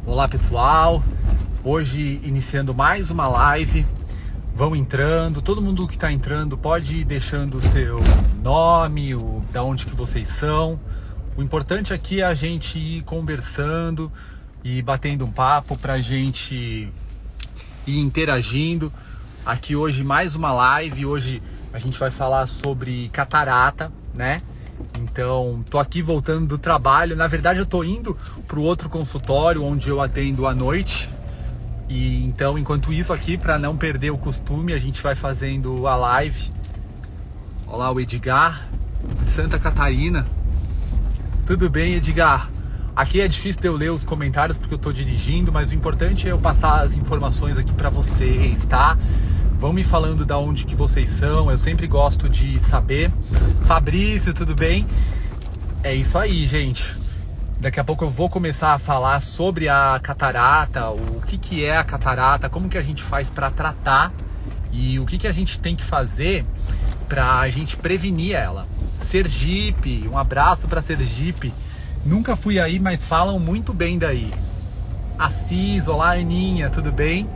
Olá pessoal, hoje iniciando mais uma live. Vão entrando, todo mundo que está entrando pode ir deixando o seu nome, da onde que vocês são. O importante aqui é a gente ir conversando e batendo um papo para a gente ir interagindo. Aqui hoje mais uma live, hoje a gente vai falar sobre catarata, né? Então, tô aqui voltando do trabalho. Na verdade, eu tô indo pro outro consultório onde eu atendo à noite. E então, enquanto isso aqui, para não perder o costume, a gente vai fazendo a live. Olá, o Edgar, de Santa Catarina. Tudo bem, Edgar? Aqui é difícil de eu ler os comentários porque eu tô dirigindo, mas o importante é eu passar as informações aqui para vocês, tá? Vão me falando da onde que vocês são, eu sempre gosto de saber. Fabrício, tudo bem? É isso aí, gente. Daqui a pouco eu vou começar a falar sobre a catarata, o que é a catarata, como que a gente faz para tratar e o que a gente tem que fazer para a gente prevenir ela. Sergipe, um abraço para Sergipe. Nunca fui aí, mas falam muito bem daí. Assis, olá Aninha, tudo bem?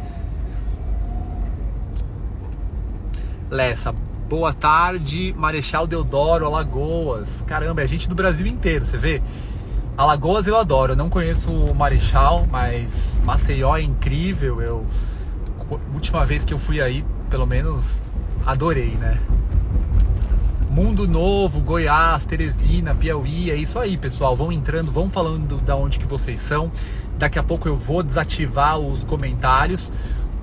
Lessa, boa tarde. Marechal Deodoro, Alagoas. Caramba, é gente do Brasil inteiro, você vê? Alagoas eu adoro, eu não conheço o Marechal, mas Maceió é incrível. Última vez que eu fui aí, pelo menos, adorei, né? Mundo Novo, Goiás, Teresina, Piauí, é isso aí, pessoal. Vão entrando, vão falando da onde que vocês são. Daqui a pouco eu vou desativar os comentários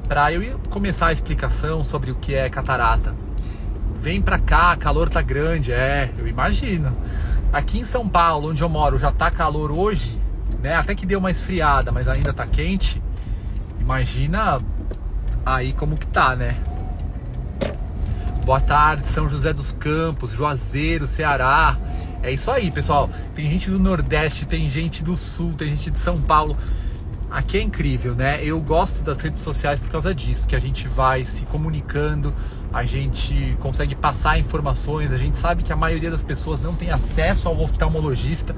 para eu começar a explicação sobre o que é catarata. Vem pra cá, calor tá grande, eu imagino. Aqui em São Paulo, onde eu moro, já tá calor hoje, né? Até que deu uma esfriada, mas ainda tá quente. Imagina aí como que tá, né? Boa tarde, São José dos Campos, Juazeiro, Ceará. É isso aí, pessoal. Tem gente do Nordeste, tem gente do Sul, tem gente de São Paulo. Aqui é incrível, né? Eu gosto das redes sociais por causa disso, que a gente vai se comunicando, a gente consegue passar informações, a gente sabe que a maioria das pessoas não tem acesso ao oftalmologista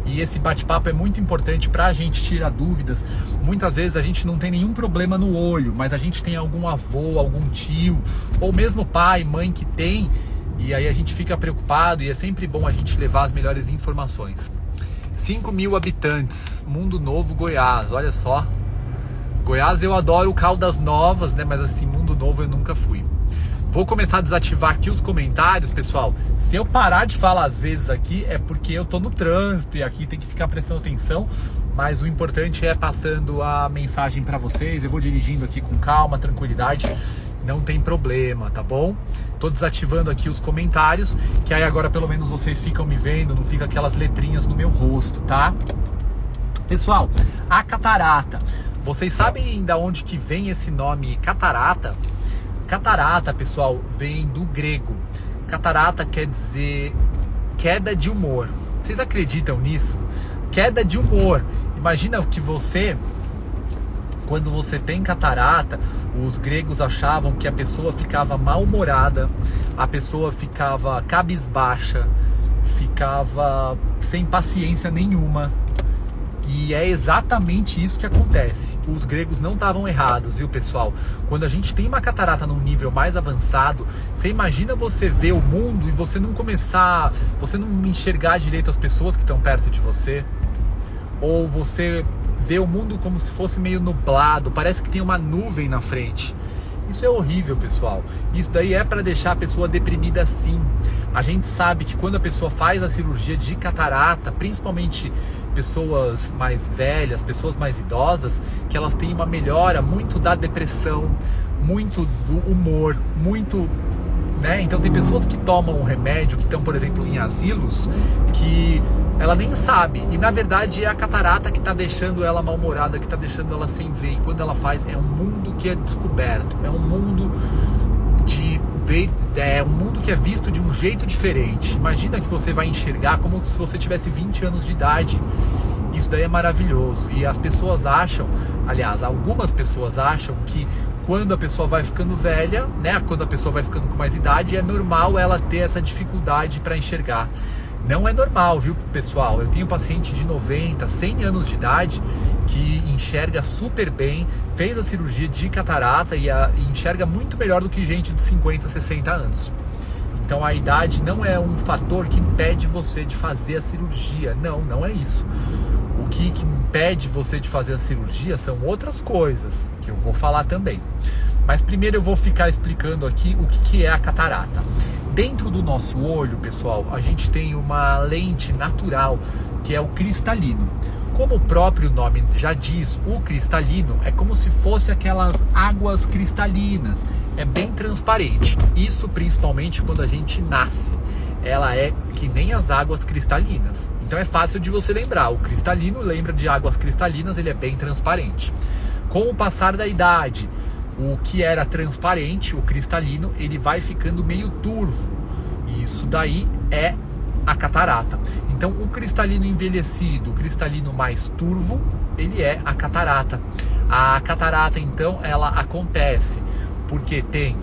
e esse bate-papo é muito importante para a gente tirar dúvidas. Muitas vezes a gente não tem nenhum problema no olho, mas a gente tem algum avô, algum tio, ou mesmo pai, mãe que tem, e aí a gente fica preocupado e é sempre bom a gente levar as melhores informações. 5.000 habitantes, Mundo Novo, Goiás, olha só. Goiás eu adoro Caldas Novas, né? Mas assim, Mundo Novo eu nunca fui. Vou começar a desativar aqui os comentários, pessoal. Se eu parar de falar às vezes aqui, é porque eu tô no trânsito e aqui tem que ficar prestando atenção. Mas o importante é passando a mensagem para vocês. Eu vou dirigindo aqui com calma, tranquilidade. Não tem problema, tá bom? Tô desativando aqui os comentários, que aí agora pelo menos vocês ficam me vendo, não fica aquelas letrinhas no meu rosto, tá? Pessoal, a catarata. Vocês sabem de onde que vem esse nome catarata? Catarata, pessoal, vem do grego. Catarata quer dizer queda de humor. Vocês acreditam nisso? Queda de humor. Imagina que você... Quando você tem catarata, os gregos achavam que a pessoa ficava mal-humorada, a pessoa ficava cabisbaixa, ficava sem paciência nenhuma. E é exatamente isso que acontece. Os gregos não estavam errados, viu, pessoal? Quando a gente tem uma catarata num nível mais avançado, você imagina você ver o mundo e você não enxergar direito as pessoas que estão perto de você, ou você vê o mundo como se fosse meio nublado, parece que tem uma nuvem na frente. Isso é horrível, pessoal. Isso daí é para deixar a pessoa deprimida, sim. A gente sabe que quando a pessoa faz a cirurgia de catarata, principalmente pessoas mais velhas, pessoas mais idosas, que elas têm uma melhora muito da depressão, muito do humor, muito... né? Então tem pessoas que tomam o remédio, que estão, por exemplo, em asilos, que ela nem sabe, e na verdade é a catarata que está deixando ela mal-humorada, que está deixando ela sem ver, e quando ela faz, é um mundo que é descoberto, é um mundo que é visto de um jeito diferente. Imagina que você vai enxergar como se você tivesse 20 anos de idade. Isso daí é maravilhoso, e as pessoas acham, aliás, algumas pessoas acham que quando a pessoa vai ficando velha, né, quando a pessoa vai ficando com mais idade, é normal ela ter essa dificuldade para enxergar. Não é normal, viu, pessoal? Eu tenho paciente de 90, 100 anos de idade que enxerga super bem, fez a cirurgia de catarata e enxerga muito melhor do que gente de 50, 60 anos. Então a idade não é um fator que impede você de fazer a cirurgia. Não, não é isso. O que impede você de fazer a cirurgia são outras coisas, que eu vou falar também. Mas primeiro eu vou ficar explicando aqui o que é a catarata. Dentro do nosso olho, pessoal, a gente tem uma lente natural, que é o cristalino. Como o próprio nome já diz, o cristalino é como se fosse aquelas águas cristalinas. É bem transparente. Isso principalmente quando a gente nasce. Ela é que nem as águas cristalinas. Então é fácil de você lembrar. O cristalino lembra de águas cristalinas, ele é bem transparente. Com o passar da idade, o que era transparente, o cristalino, ele vai ficando meio turvo. E isso daí é a catarata. Então o cristalino envelhecido, o cristalino mais turvo, ele é a catarata. A catarata então ela acontece porque tem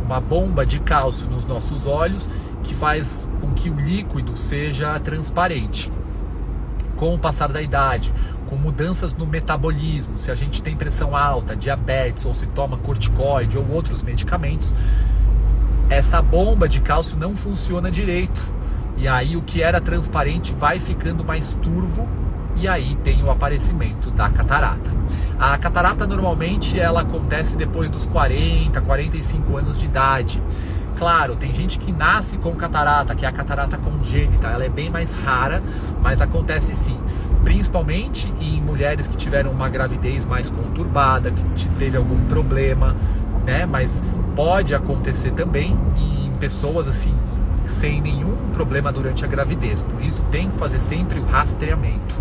uma bomba de cálcio nos nossos olhos que faz com que o líquido seja transparente. Com o passar da idade, com mudanças no metabolismo, se a gente tem pressão alta, diabetes ou se toma corticoide ou outros medicamentos, essa bomba de cálcio não funciona direito. E aí o que era transparente vai ficando mais turvo e aí tem o aparecimento da catarata. A catarata normalmente ela acontece depois dos 40, 45 anos de idade. Claro, tem gente que nasce com catarata, que é a catarata congênita, ela é bem mais rara, mas acontece sim. Principalmente em mulheres que tiveram uma gravidez mais conturbada, que teve algum problema, né? Mas pode acontecer também em pessoas assim, sem nenhum problema durante a gravidez. Por isso tem que fazer sempre o rastreamento.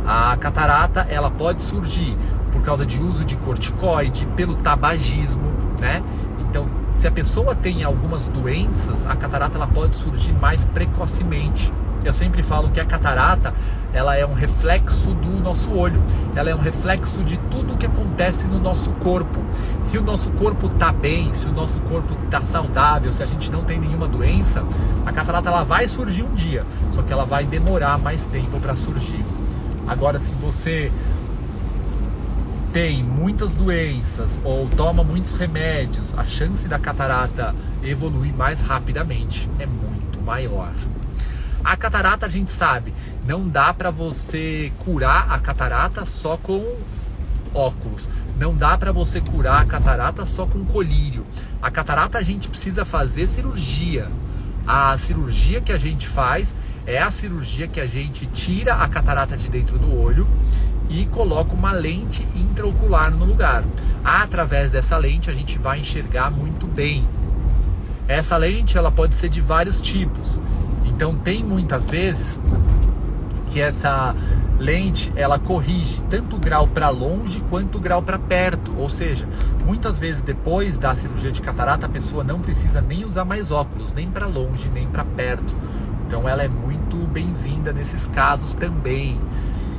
A catarata ela pode surgir por causa de uso de corticoide, pelo tabagismo, né? Então, se a pessoa tem algumas doenças, a catarata ela pode surgir mais precocemente. Eu sempre falo que a catarata ela é um reflexo do nosso olho, ela é um reflexo de tudo que acontece no nosso corpo. Se o nosso corpo está bem, se o nosso corpo está saudável, se a gente não tem nenhuma doença, a catarata ela vai surgir um dia, só que ela vai demorar mais tempo para surgir. Agora, se você tem muitas doenças ou toma muitos remédios, a chance da catarata evoluir mais rapidamente é muito maior. A catarata, a gente sabe, não dá para você curar a catarata só com óculos. Não dá para você curar a catarata só com colírio. A catarata a gente precisa fazer cirurgia. A cirurgia que a gente faz é a cirurgia que a gente tira a catarata de dentro do olho e coloca uma lente intraocular no lugar. Através dessa lente a gente vai enxergar muito bem. Essa lente ela pode ser de vários tipos. Então tem muitas vezes que essa lente ela corrige tanto o grau para longe quanto o grau para perto. Ou seja, muitas vezes depois da cirurgia de catarata a pessoa não precisa nem usar mais óculos, nem para longe, nem para perto. Então ela é muito bem-vinda nesses casos também.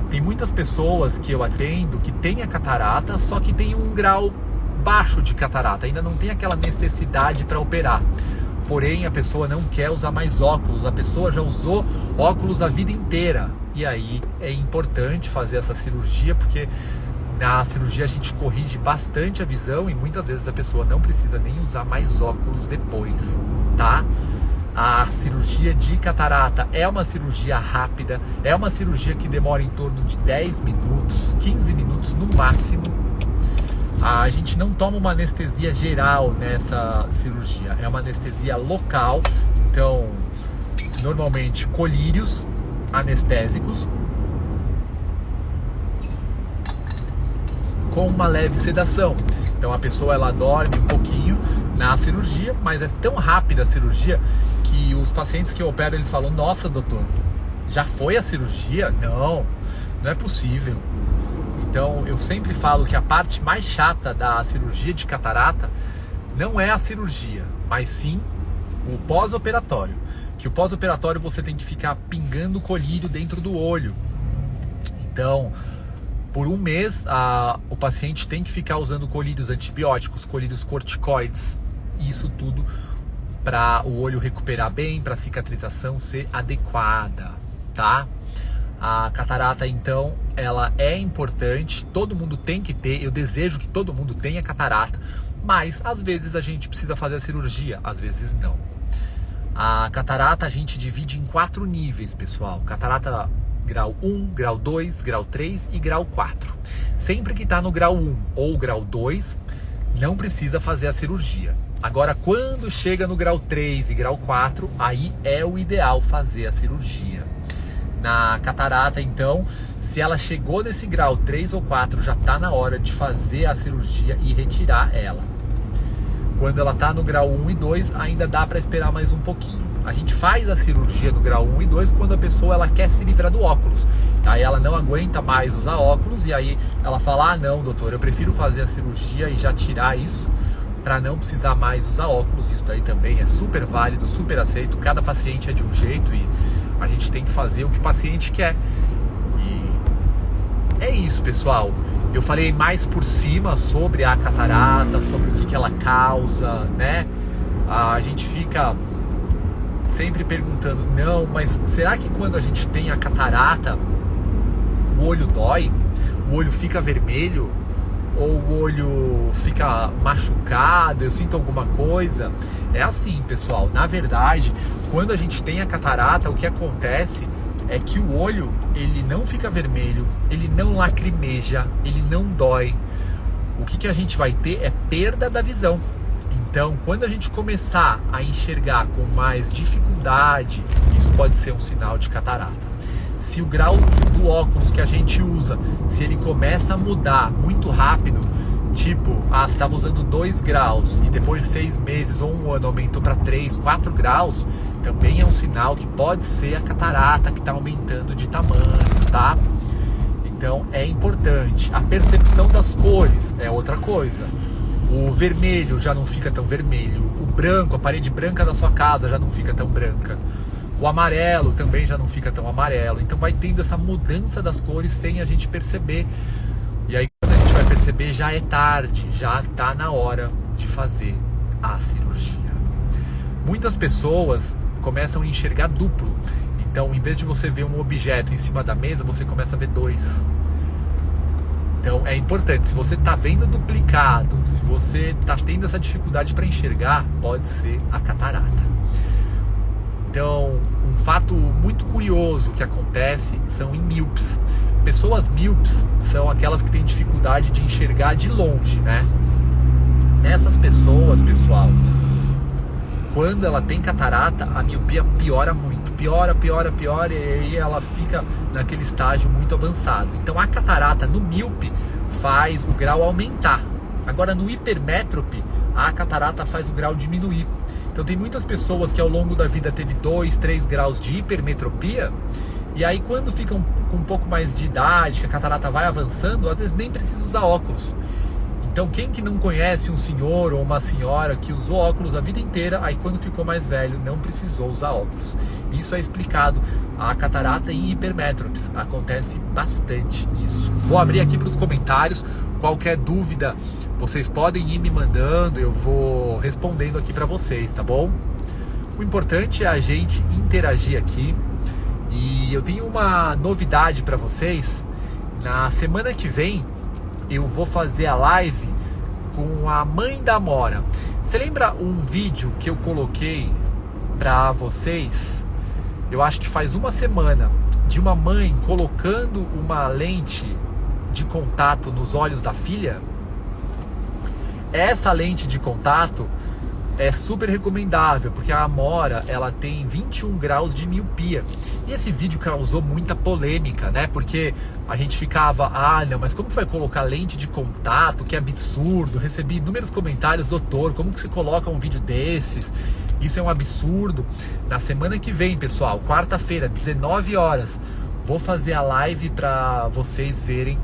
Tem muitas pessoas que eu atendo que têm a catarata, só que tem um grau baixo de catarata, ainda não tem aquela necessidade para operar. Porém, a pessoa não quer usar mais óculos, a pessoa já usou óculos a vida inteira. E aí é importante fazer essa cirurgia, porque na cirurgia a gente corrige bastante a visão e muitas vezes a pessoa não precisa nem usar mais óculos depois, tá? A cirurgia de catarata é uma cirurgia rápida, é uma cirurgia que demora em torno de 10 minutos, 15 minutos no máximo. A gente não toma uma anestesia geral nessa cirurgia, é uma anestesia local, então normalmente colírios anestésicos com uma leve sedação. Então a pessoa ela dorme um pouquinho na cirurgia, mas é tão rápida a cirurgia que os pacientes que eu opero eles falam: nossa, doutor, já foi a cirurgia? Não, não é possível. Então eu sempre falo que a parte mais chata da cirurgia de catarata não é a cirurgia, mas sim o pós-operatório. Que o pós-operatório você tem que ficar pingando colírio dentro do olho. Então, por um mês, o paciente tem que ficar usando colírios antibióticos, colírios corticoides. Isso tudo para o olho recuperar bem, para a cicatrização ser adequada, tá? A catarata, então, ela é importante, todo mundo tem que ter, eu desejo que todo mundo tenha catarata, mas às vezes a gente precisa fazer a cirurgia, às vezes não. A catarata a gente divide em 4 níveis, pessoal. Catarata grau 1, grau 2, grau 3 e grau 4. Sempre que está no grau 1 ou grau 2, não precisa fazer a cirurgia. Agora, quando chega no grau 3 e grau 4, aí é o ideal fazer a cirurgia. Na catarata, então, se ela chegou nesse grau 3 ou 4, já está na hora de fazer a cirurgia e retirar ela. Quando ela está no grau 1 e 2, ainda dá para esperar mais um pouquinho. A gente faz a cirurgia no grau 1 e 2 quando a pessoa ela quer se livrar do óculos. Aí ela não aguenta mais usar óculos e aí ela fala, ah não doutor, eu prefiro fazer a cirurgia e já tirar isso para não precisar mais usar óculos. Isso daí também é super válido, super aceito. Cada paciente é de um jeito e a gente tem que fazer o que o paciente quer. E é isso, pessoal. Eu falei mais por cima sobre a catarata, sobre o que ela causa, né? A gente fica sempre perguntando, não, mas será que quando a gente tem a catarata, o olho dói? O olho fica vermelho? Ou o olho fica machucado? Eu sinto alguma coisa? É assim, pessoal. Na verdade, quando a gente tem a catarata, o que acontece é que o olho, ele não fica vermelho, ele não lacrimeja, ele não dói. O que a gente vai ter é perda da visão. Então, quando a gente começar a enxergar com mais dificuldade, isso pode ser um sinal de catarata. Se o grau do óculos que a gente usa, se ele começa a mudar muito rápido, tipo, você estava usando 2 graus e depois de 6 meses ou 1 ano aumentou para 3, 4 graus, também é um sinal que pode ser a catarata que está aumentando de tamanho, tá? Então é importante. A percepção das cores é outra coisa. O vermelho já não fica tão vermelho, o branco, a parede branca da sua casa já não fica tão branca. O amarelo também já não fica tão amarelo. Então vai tendo essa mudança das cores sem a gente perceber. E aí quando a gente vai perceber já é tarde, já está na hora de fazer a cirurgia. Muitas pessoas começam a enxergar duplo. Então em vez de você ver um objeto em cima da mesa, você começa a ver 2. Então é importante, se você está vendo duplicado, se você está tendo essa dificuldade para enxergar, pode ser a catarata. Então, um fato muito curioso que acontece são em míopes. Pessoas míopes são aquelas que têm dificuldade de enxergar de longe, né? Nessas pessoas, pessoal, quando ela tem catarata, a miopia piora muito. Piora, e aí ela fica naquele estágio muito avançado. Então, a catarata no míope faz o grau aumentar. Agora, no hipermétrope, a catarata faz o grau diminuir. Então tem muitas pessoas que ao longo da vida teve 2, 3 graus de hipermetropia e aí quando ficam com um pouco mais de idade, que a catarata vai avançando, às vezes nem precisa usar óculos. Então quem que não conhece um senhor ou uma senhora que usou óculos a vida inteira, aí quando ficou mais velho não precisou usar óculos. Isso é explicado. A catarata em hipermétropes acontece bastante isso. Vou abrir aqui para os comentários. Qualquer dúvida vocês podem ir me mandando, eu vou respondendo aqui para vocês, tá bom? O importante é a gente interagir aqui. E eu tenho uma novidade para vocês. Na semana que vem eu vou fazer a live com a mãe da Amora. Você lembra um vídeo que eu coloquei para vocês? Eu acho que faz uma semana, de uma mãe colocando uma lente de contato nos olhos da filha. Essa lente de contato é super recomendável, porque a Amora, ela tem 21 graus de miopia. E esse vídeo causou muita polêmica, né? Porque a gente ficava, não, mas como que vai colocar lente de contato? Que absurdo. Recebi inúmeros comentários, doutor, como que você coloca um vídeo desses? Isso é um absurdo. Na semana que vem, pessoal, quarta-feira, 19 horas, vou fazer a live para vocês verem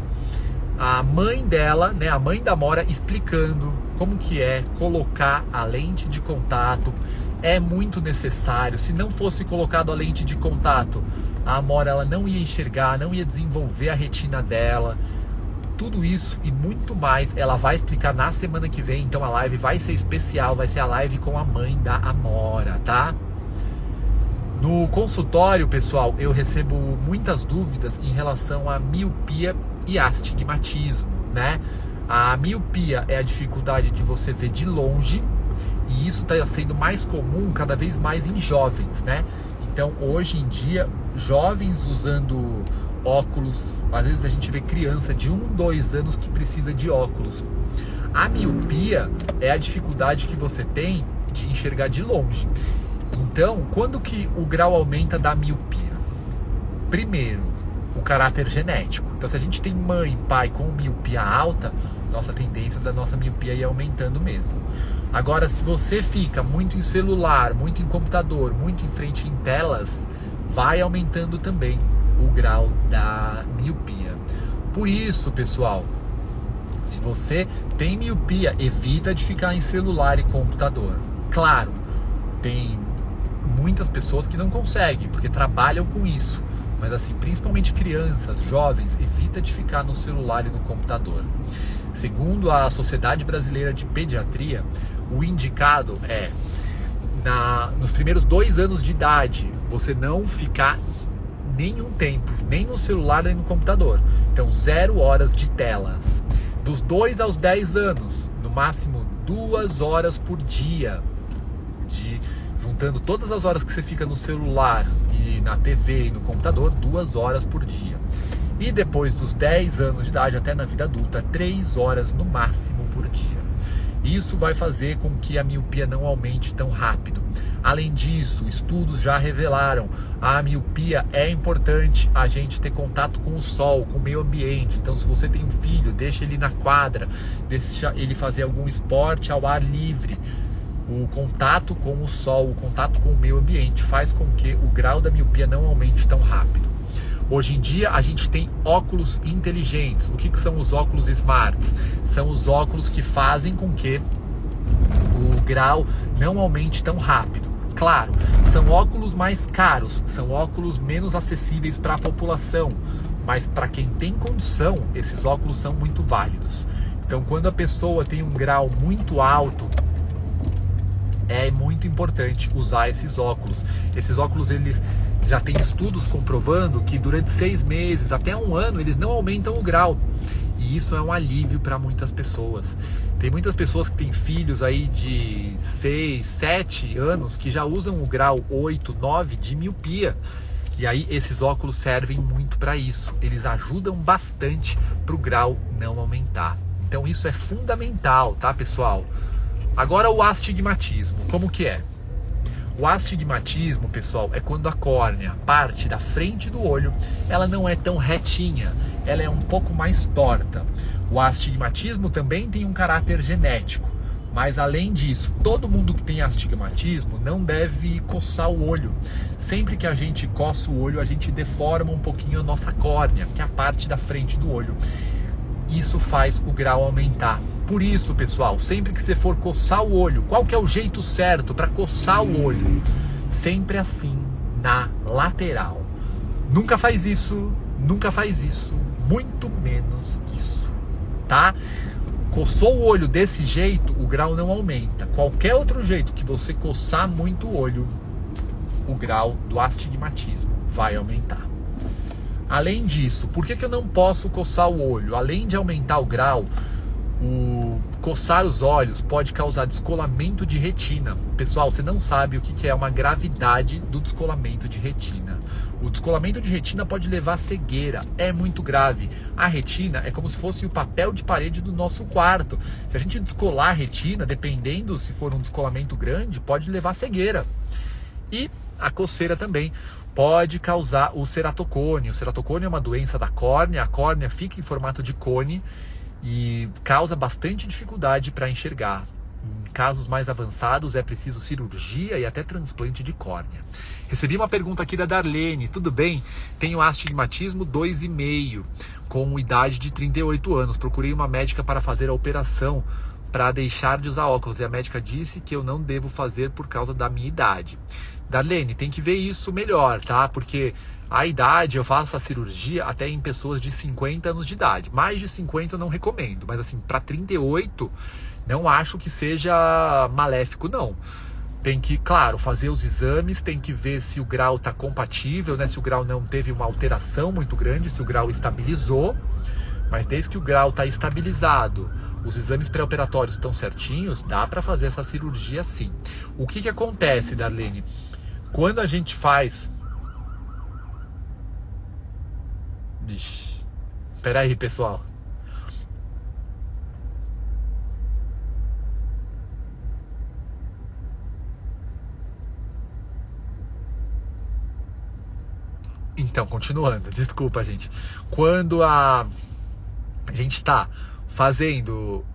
a mãe dela, né, a mãe da Amora, explicando como que é colocar a lente de contato. É muito necessário. Se não fosse colocado a lente de contato, a Amora ela não ia enxergar, não ia desenvolver a retina dela. Tudo isso e muito mais ela vai explicar na semana que vem. Então a live vai ser especial, vai ser a live com a mãe da Amora, tá? No consultório, pessoal, eu recebo muitas dúvidas em relação a miopia e astigmatismo, né? A miopia é a dificuldade de você ver de longe, e isso está sendo mais comum cada vez mais em jovens, né? Então, hoje em dia, jovens usando óculos, às vezes a gente vê criança de 1, 2 anos que precisa de óculos. A miopia é a dificuldade que você tem de enxergar de longe. Então, quando que o grau aumenta da miopia? Primeiro, o caráter genético. Então, se a gente tem mãe e pai com miopia alta, nossa tendência da nossa miopia ir aumentando mesmo. Agora, se você fica muito em celular, muito em computador, muito em frente em telas, vai aumentando também o grau da miopia. Por isso, pessoal, se você tem miopia, evita de ficar em celular e computador. Claro, tem muitas pessoas que não conseguem, porque trabalham com isso. Mas assim, principalmente crianças, jovens, evita de ficar no celular e no computador. Segundo a Sociedade Brasileira de Pediatria, o indicado é, nos primeiros 2 anos de idade, você não ficar nenhum tempo, nem no celular nem no computador. Então, 0 horas de telas. Dos 2 aos 10 anos, no máximo 2 horas por dia, juntando todas as horas que você fica no celular e na TV e no computador, 2 horas por dia. E depois dos 10 anos de idade até na vida adulta, 3 horas no máximo por dia. Isso vai fazer com que a miopia não aumente tão rápido. Além disso, estudos já revelaram, a miopia é importante a gente ter contato com o sol, com o meio ambiente. Então, se você tem um filho, deixa ele na quadra, deixa ele fazer algum esporte ao ar livre. O contato com o sol, o contato com o meio ambiente faz com que o grau da miopia não aumente tão rápido. Hoje em dia a gente tem óculos inteligentes. O que são os óculos smarts? São os óculos que fazem com que o grau não aumente tão rápido. Claro, são óculos mais caros, são óculos menos acessíveis para a população, mas para quem tem condição, esses óculos são muito válidos. Então, quando a pessoa tem um grau muito alto, é muito importante usar esses óculos. Esses óculos, eles já tem estudos comprovando que durante 6 meses, até 1 ano, eles não aumentam o grau. E isso é um alívio para muitas pessoas. Tem muitas pessoas que têm filhos aí de 6, 7 anos que já usam o grau 8, 9 de miopia. E aí esses óculos servem muito para isso. Eles ajudam bastante para o grau não aumentar. Então isso é fundamental, tá, pessoal? Agora o astigmatismo, como que é? O astigmatismo, pessoal, é quando a córnea, parte da frente do olho, ela não é tão retinha, ela é um pouco mais torta. O astigmatismo também tem um caráter genético, mas além disso, todo mundo que tem astigmatismo não deve coçar o olho. Sempre que a gente coça o olho, a gente deforma um pouquinho a nossa córnea, que é a parte da frente do olho. Isso faz o grau aumentar. Por isso, pessoal, sempre que você for coçar o olho, qual que é o jeito certo para coçar o olho? Sempre assim, na lateral. Nunca faz isso, muito menos isso, tá? Coçou o olho desse jeito, o grau não aumenta. Qualquer outro jeito que você coçar muito o olho, o grau do astigmatismo vai aumentar. Além disso, por que eu não posso coçar o olho? Além de aumentar o grau, coçar os olhos pode causar descolamento de retina. Pessoal, você não sabe o que é uma gravidade do descolamento de retina. O descolamento de retina pode levar à cegueira, é muito grave. A retina é como se fosse o papel de parede do nosso quarto. Se a gente descolar a retina, dependendo se for um descolamento grande, pode levar à cegueira. E a coceira também pode causar o ceratocone. O ceratocone é uma doença da córnea, a córnea fica em formato de cone e causa bastante dificuldade para enxergar. Em casos mais avançados é preciso cirurgia e até transplante de córnea. Recebi uma pergunta aqui da Darlene. Tudo bem? Tenho astigmatismo 2,5, com idade de 38 anos. Procurei uma médica para fazer a operação para deixar de usar óculos e a médica disse que eu não devo fazer por causa da minha idade. Darlene, tem que ver isso melhor, tá? Porque a idade, eu faço a cirurgia até em pessoas de 50 anos de idade. Mais de 50 eu não recomendo, mas assim, para 38, não acho que seja maléfico, não. Tem que, claro, fazer os exames, tem que ver se o grau está compatível, né? Se o grau não teve uma alteração muito grande, se o grau estabilizou. Mas desde que o grau está estabilizado, os exames pré-operatórios estão certinhos, dá para fazer essa cirurgia sim. O que acontece, Darlene? Quando a gente faz... Vixe, espera aí, pessoal. Então, continuando, desculpa, gente. Quando a gente está fazendo...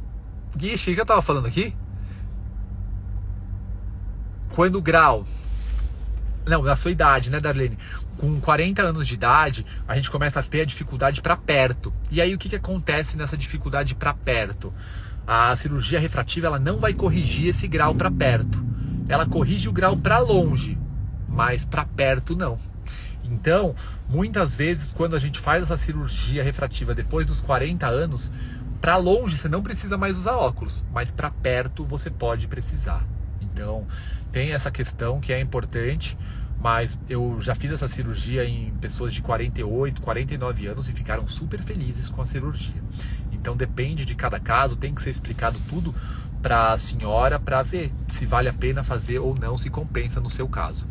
Ixi, o que eu tava falando aqui? Quando o grau... Não, na sua idade, né, Darlene? Com 40 anos de idade, a gente começa a ter a dificuldade para perto. E aí, o que acontece nessa dificuldade para perto? A cirurgia refrativa, ela não vai corrigir esse grau para perto. Ela corrige o grau para longe, mas para perto não. Então, muitas vezes, quando a gente faz essa cirurgia refrativa depois dos 40 anos, para longe você não precisa mais usar óculos, mas para perto você pode precisar. Então, tem essa questão que é importante, mas eu já fiz essa cirurgia em pessoas de 48, 49 anos e ficaram super felizes com a cirurgia. Então, depende de cada caso, tem que ser explicado tudo para a senhora para ver se vale a pena fazer ou não, se compensa no seu caso.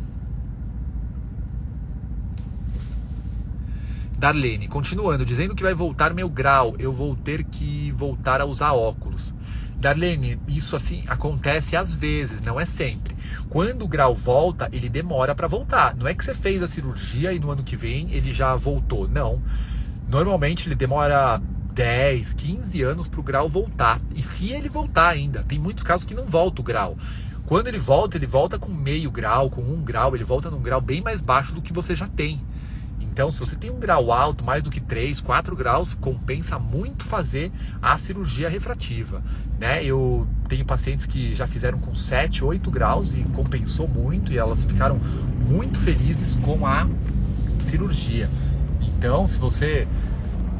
Darlene, continuando, dizendo que vai voltar meu grau, eu vou ter que voltar a usar óculos. Darlene, isso assim acontece às vezes, não é sempre. Quando o grau volta, ele demora para voltar. Não é que você fez a cirurgia e no ano que vem ele já voltou, não. Normalmente ele demora 10, 15 anos para o grau voltar. E se ele voltar ainda, tem muitos casos que não volta o grau. Quando ele volta com meio grau, com 1 grau, ele volta num grau bem mais baixo do que você já tem. Então, se você tem um grau alto, mais do que 3, 4 graus, compensa muito fazer a cirurgia refrativa, né? Eu tenho pacientes que já fizeram com 7, 8 graus e compensou muito e elas ficaram muito felizes com a cirurgia. Então, se você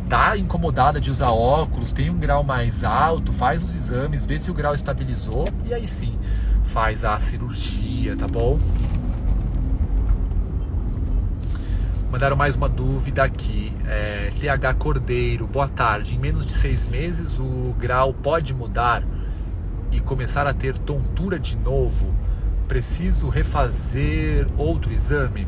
está incomodada de usar óculos, tem um grau mais alto, faz os exames, vê se o grau estabilizou e aí sim, faz a cirurgia, tá bom? Mandaram mais uma dúvida aqui. TH Cordeiro, boa tarde. Em menos de 6 meses o grau pode mudar e começar a ter tontura de novo? Preciso refazer outro exame?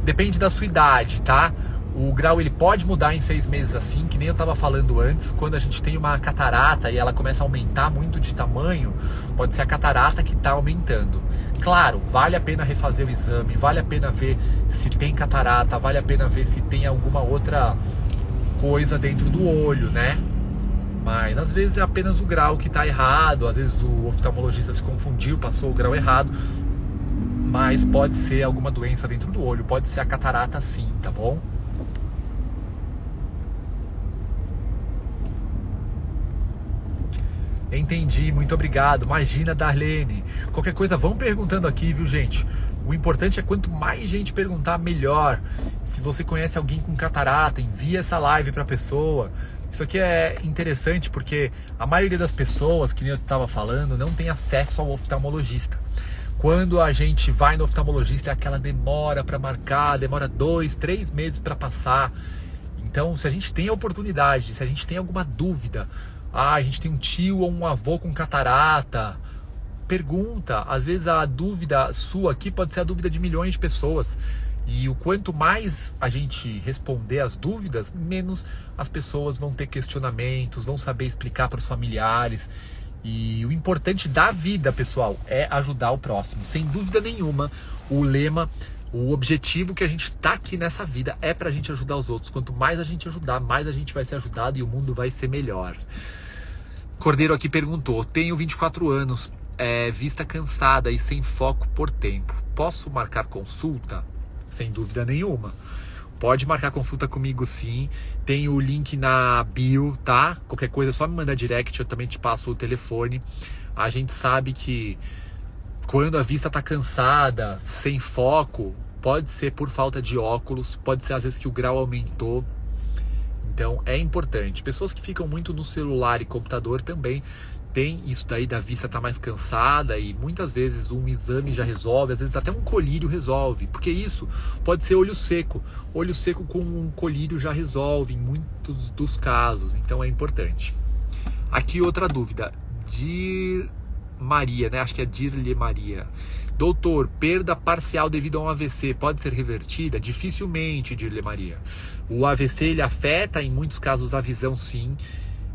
Depende da sua idade, tá? O grau ele pode mudar em 6 meses assim, que nem eu estava falando antes. Quando a gente tem uma catarata e ela começa a aumentar muito de tamanho, pode ser a catarata que está aumentando. Claro, vale a pena refazer o exame, vale a pena ver se tem catarata, vale a pena ver se tem alguma outra coisa dentro do olho, né? Mas às vezes é apenas o grau que está errado, às vezes o oftalmologista se confundiu, passou o grau errado. Mas pode ser alguma doença dentro do olho, pode ser a catarata sim, tá bom? Entendi, muito obrigado. Imagina, Darlene. Qualquer coisa, vão perguntando aqui, viu, gente? O importante é quanto mais gente perguntar, melhor. Se você conhece alguém com catarata, envia essa live para a pessoa. Isso aqui é interessante porque a maioria das pessoas, que nem eu estava falando, não tem acesso ao oftalmologista. Quando a gente vai no oftalmologista, é aquela demora para marcar, demora 2, 3 meses para passar. Então, se a gente tem a oportunidade, se a gente tem alguma dúvida, a gente tem um tio ou um avô com catarata, pergunta. Às vezes a dúvida sua aqui pode ser a dúvida de milhões de pessoas. E o quanto mais a gente responder as dúvidas, menos as pessoas vão ter questionamentos, vão saber explicar para os familiares. E o importante da vida, pessoal, é ajudar o próximo. Sem dúvida nenhuma, o lema, o objetivo que a gente está aqui nessa vida é para a gente ajudar os outros. Quanto mais a gente ajudar, mais a gente vai ser ajudado e o mundo vai ser melhor. Cordeiro aqui perguntou: tenho 24 anos, vista cansada e sem foco por tempo. Posso marcar consulta? Sem dúvida nenhuma. Pode marcar consulta comigo sim. Tem o link na bio, tá? Qualquer coisa é só me mandar direct, eu também te passo o telefone. A gente sabe que quando a vista está cansada, sem foco, pode ser por falta de óculos, pode ser às vezes que o grau aumentou. Então é importante. Pessoas que ficam muito no celular e computador também tem isso daí da vista estar mais cansada, e muitas vezes um exame já resolve, às vezes até um colírio resolve, porque isso pode ser olho seco com um colírio já resolve em muitos dos casos, então é importante. Aqui outra dúvida, Maria, né? Acho que é Dirle Maria. Doutor, perda parcial devido a um AVC pode ser revertida? Dificilmente, Dirle Maria. O AVC ele afeta em muitos casos a visão, sim,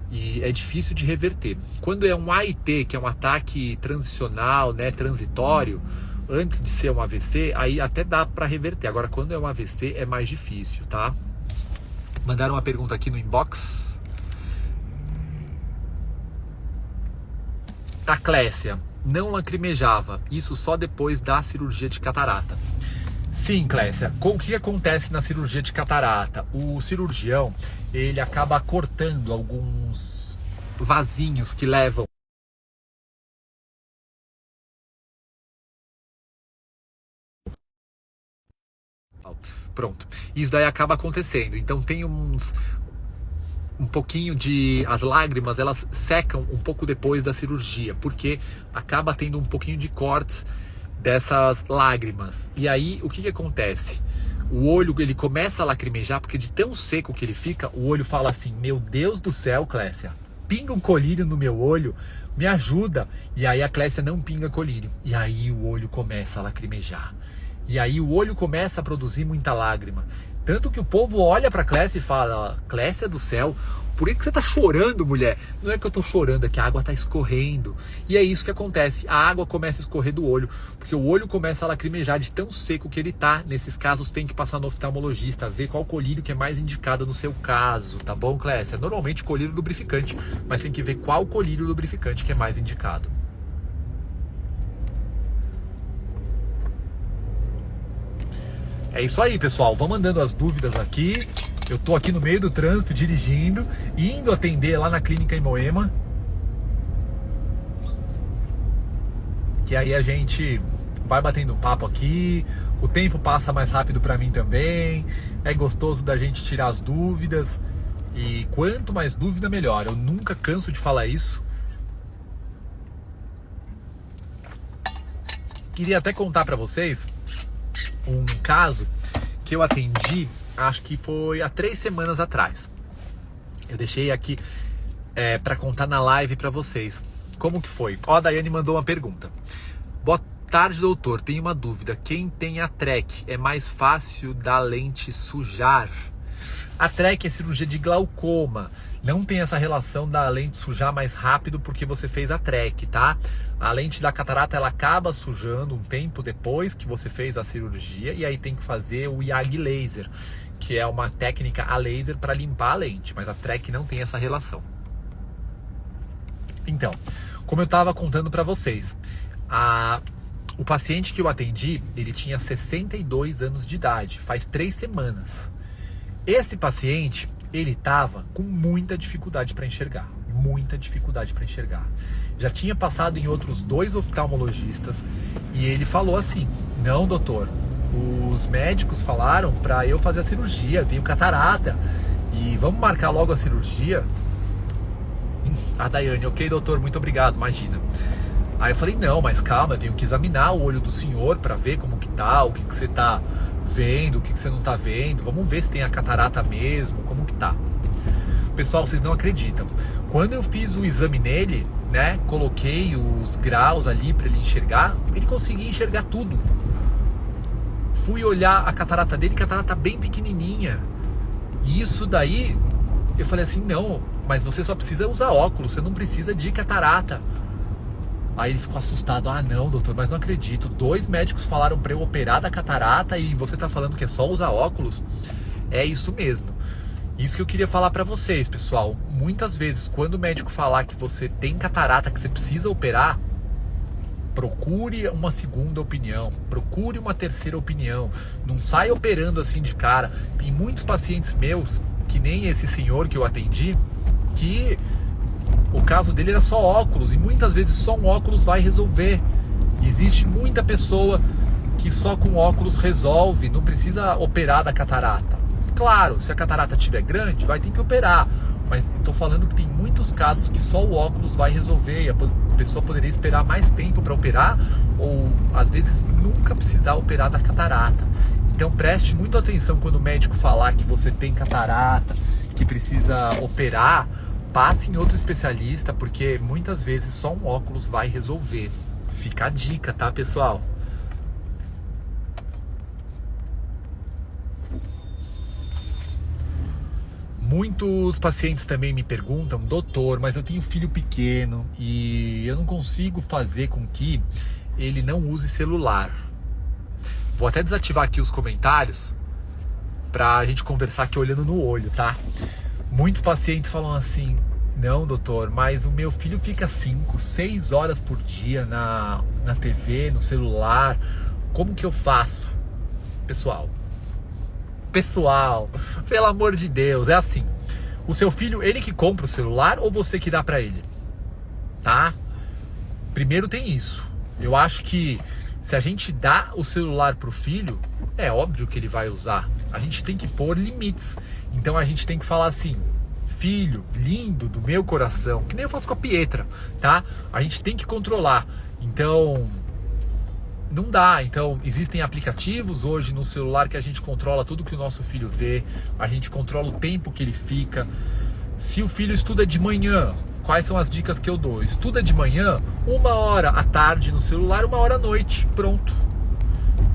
e é difícil de reverter. Quando é um AIT, que é um ataque transicional, né, transitório, antes de ser um AVC, aí até dá para reverter. Agora, quando é um AVC, é mais difícil, tá? Mandaram uma pergunta aqui no inbox. A Clécia não lacrimejava, isso só depois da cirurgia de catarata. Sim, Clécia, o que acontece na cirurgia de catarata? O cirurgião, ele acaba cortando alguns vasinhos que levam pronto, isso daí acaba acontecendo. Então tem um pouquinho de... As lágrimas, elas secam um pouco depois da cirurgia, porque acaba tendo um pouquinho de cortes dessas lágrimas. E aí, o que acontece? O olho, ele começa a lacrimejar, porque de tão seco que ele fica, o olho fala assim, meu Deus do céu, Clécia, pinga um colírio no meu olho, me ajuda. E aí a Clécia não pinga colírio. E aí o olho começa a lacrimejar. E aí o olho começa a produzir muita lágrima. Tanto que o povo olha pra Clécia e fala, Clécia do céu, por que você tá chorando, mulher? Não é que eu tô chorando, é que a água tá escorrendo. E é isso que acontece, a água começa a escorrer do olho, porque o olho começa a lacrimejar de tão seco que ele tá. Nesses casos tem que passar no oftalmologista, ver qual colírio que é mais indicado no seu caso, tá bom, Clécia? Normalmente colírio lubrificante, mas tem que ver qual colírio lubrificante que é mais indicado. É isso aí, pessoal. Vão mandando as dúvidas aqui. Eu tô aqui no meio do trânsito, dirigindo, indo atender lá na clínica em Moema. Que aí a gente vai batendo um papo aqui. O tempo passa mais rápido para mim também. É gostoso da gente tirar as dúvidas. E quanto mais dúvida, melhor. Eu nunca canso de falar isso. Queria até contar para vocês um caso que eu atendi, acho que foi há 3 semanas atrás. Eu deixei aqui para contar na live para vocês. Como que foi? Ó, a Daiane mandou uma pergunta. Boa tarde, doutor. Tenho uma dúvida. Quem tem a TREC, é mais fácil da lente sujar? A TREC é cirurgia de glaucoma. Não tem essa relação da lente sujar mais rápido porque você fez a TREC, tá? A lente da catarata, ela acaba sujando um tempo depois que você fez a cirurgia, e aí tem que fazer o YAG laser, que é uma técnica a laser para limpar a lente, mas a TREC não tem essa relação. Então, como eu estava contando para vocês, o paciente que eu atendi, ele tinha 62 anos de idade, faz 3 semanas. Esse paciente, ele estava com muita dificuldade para enxergar, Já tinha passado em outros 2 oftalmologistas e ele falou assim, não, doutor, os médicos falaram para eu fazer a cirurgia, eu tenho catarata e vamos marcar logo a cirurgia. A Daiane, ok, doutor, muito obrigado, imagina. Aí eu falei, não, mas calma, eu tenho que examinar o olho do senhor para ver como que tá, o que você tá vendo, o que você não tá vendo, vamos ver se tem a catarata mesmo, como que tá. Pessoal, vocês não acreditam. Quando eu fiz o exame nele, né, coloquei os graus ali para ele enxergar, ele conseguia enxergar tudo. Fui olhar a catarata dele, catarata bem pequenininha. E isso daí, eu falei assim, não, mas você só precisa usar óculos, você não precisa de catarata. Aí ele ficou assustado, ah não, doutor, mas não acredito, 2 médicos falaram para eu operar da catarata e você tá falando que é só usar óculos? É isso mesmo. Isso que eu queria falar para vocês, pessoal. Muitas vezes, quando o médico falar que você tem catarata, que você precisa operar, procure uma segunda opinião, procure uma terceira opinião. Não saia operando assim de cara. Tem muitos pacientes meus, que nem esse senhor que eu atendi, que o caso dele era só óculos, e muitas vezes só um óculos vai resolver. Existe muita pessoa que só com óculos resolve, não precisa operar da catarata. Claro, se a catarata estiver grande, vai ter que operar. Mas estou falando que tem muitos casos que só o óculos vai resolver. E a pessoa poderia esperar mais tempo para operar, ou às vezes nunca precisar operar da catarata. Então preste muita atenção quando o médico falar que você tem catarata, que precisa operar. Passe em outro especialista, porque muitas vezes só um óculos vai resolver. Fica a dica, tá, pessoal? Muitos pacientes também me perguntam: doutor, mas eu tenho filho pequeno e eu não consigo fazer com que ele não use celular. Vou até desativar aqui os comentários pra gente conversar aqui olhando no olho, tá? Muitos pacientes falam assim: não, doutor, mas o meu filho fica 5, 6 horas por dia na TV, no celular. Como que eu faço? Pessoal, pelo amor de Deus, é assim. O seu filho, ele que compra o celular ou você que dá pra ele? Tá? Primeiro tem isso. Eu acho que se a gente dá o celular pro filho, é óbvio que ele vai usar. A gente tem que pôr limites. Então a gente tem que falar assim: filho, lindo do meu coração, que nem eu faço com a Pietra, tá? A gente tem que controlar. Então, não dá. Então, existem aplicativos hoje no celular que a gente controla tudo que o nosso filho vê, a gente controla o tempo que ele fica. Se o filho estuda de manhã, quais são as dicas que eu dou? Estuda de manhã, 1 hora à tarde no celular, 1 hora à noite, pronto.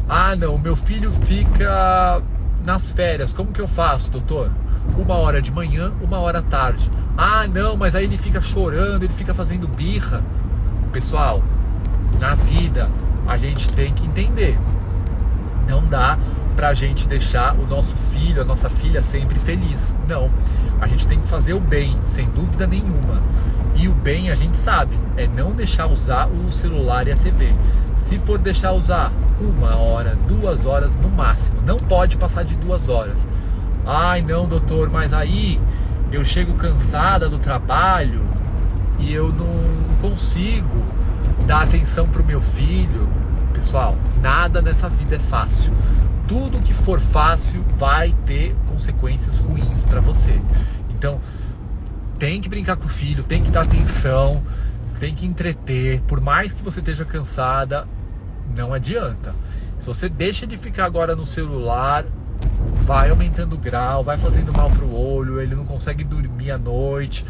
Ah, não, meu filho fica nas férias, como que eu faço, doutor? 1 hora de manhã, 1 hora à tarde. Ah, não, mas aí ele fica chorando, ele fica fazendo birra. Pessoal, na vida a gente tem que entender. Não dá pra gente deixar o nosso filho, a nossa filha sempre feliz. Não, a gente tem que fazer o bem, sem dúvida nenhuma. E o bem a gente sabe, é não deixar usar o celular e a TV. Se for deixar usar 1 hora, 2 horas no máximo, não pode passar de 2 horas. Ai não, doutor, mas aí eu chego cansada do trabalho e eu não consigo dar atenção pro meu filho. Pessoal, nada nessa vida é fácil. Tudo que for fácil vai ter consequências ruins para você. Então, tem que brincar com o filho, tem que dar atenção, tem que entreter. Por mais que você esteja cansada, não adianta. Se você deixa de ficar agora no celular, vai aumentando o grau, vai fazendo mal pro olho, ele não consegue dormir à noite.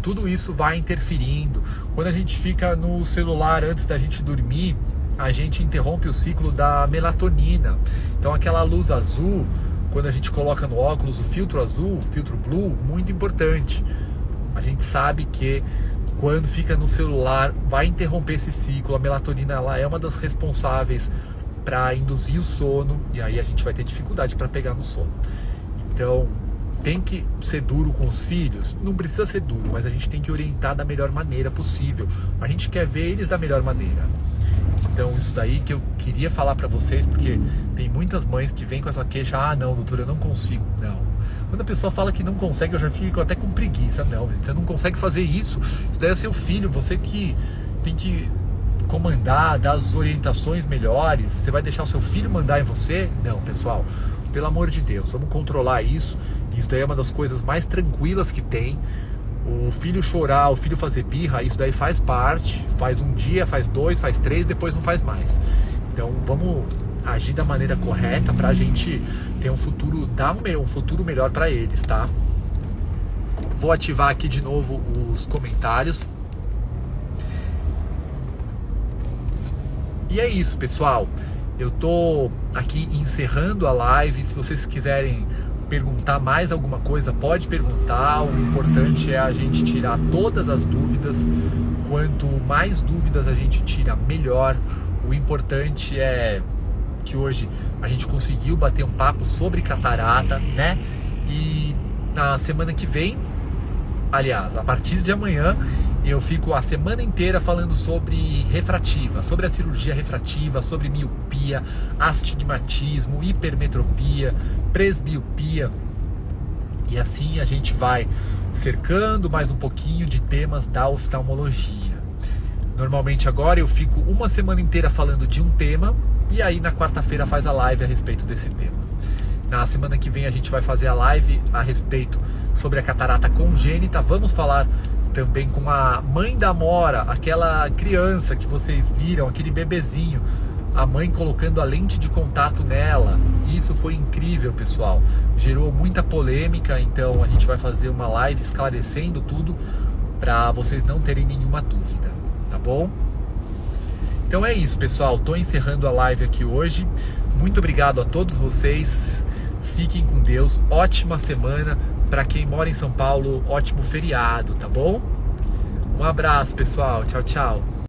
Tudo isso vai interferindo. Quando a gente fica no celular antes da gente dormir, a gente interrompe o ciclo da melatonina. Então aquela luz azul, quando a gente coloca no óculos o filtro azul, o filtro blue, muito importante. A gente sabe que quando fica no celular vai interromper esse ciclo. A melatonina, ela é uma das responsáveis para induzir o sono, e aí a gente vai ter dificuldade para pegar no sono. Então, tem que ser duro com os filhos? Não precisa ser duro, mas a gente tem que orientar da melhor maneira possível. A gente quer ver eles da melhor maneira. Então, isso daí que eu queria falar para vocês, porque tem muitas mães que vêm com essa queixa: ah, não, doutor, eu não consigo. Não. Quando a pessoa fala que não consegue, eu já fico até com preguiça. Não, você não consegue fazer isso. Isso daí é seu filho, você que tem que comandar, dar as orientações melhores. Você vai deixar o seu filho mandar em você? Não, pessoal, pelo amor de Deus, vamos controlar isso. Isso daí é uma das coisas mais tranquilas que tem. O filho chorar, o filho fazer birra, isso daí faz parte. Faz um dia, faz 2, faz 3, depois não faz mais. Então vamos agir da maneira correta pra gente ter um futuro, dar um futuro melhor pra eles, tá? Vou ativar aqui de novo os comentários. E é isso, pessoal. Eu tô aqui encerrando a live. Se vocês quiserem perguntar mais alguma coisa, pode perguntar. O importante é a gente tirar todas as dúvidas. Quanto mais dúvidas a gente tira, melhor. O importante é que hoje a gente conseguiu bater um papo sobre catarata, né? E na semana que vem, aliás, a partir de amanhã, eu fico a semana inteira falando sobre refrativa, sobre a cirurgia refrativa, sobre miopia, astigmatismo, hipermetropia, presbiopia. E assim a gente vai cercando mais um pouquinho de temas da oftalmologia. Normalmente agora eu fico uma semana inteira falando de um tema, e aí na quarta-feira faz a live a respeito desse tema. Na semana que vem a gente vai fazer a live a respeito sobre a catarata congênita. Vamos falar também com a mãe da Amora, aquela criança que vocês viram, aquele bebezinho, a mãe colocando a lente de contato nela. Isso foi incrível, pessoal. Gerou muita polêmica, então a gente vai fazer uma live esclarecendo tudo para vocês não terem nenhuma dúvida, tá bom? Então é isso, pessoal. Tô encerrando a live aqui hoje. Muito obrigado a todos vocês. Fiquem com Deus. Ótima semana. Para quem mora em São Paulo, ótimo feriado, tá bom? Um abraço, pessoal. Tchau, tchau.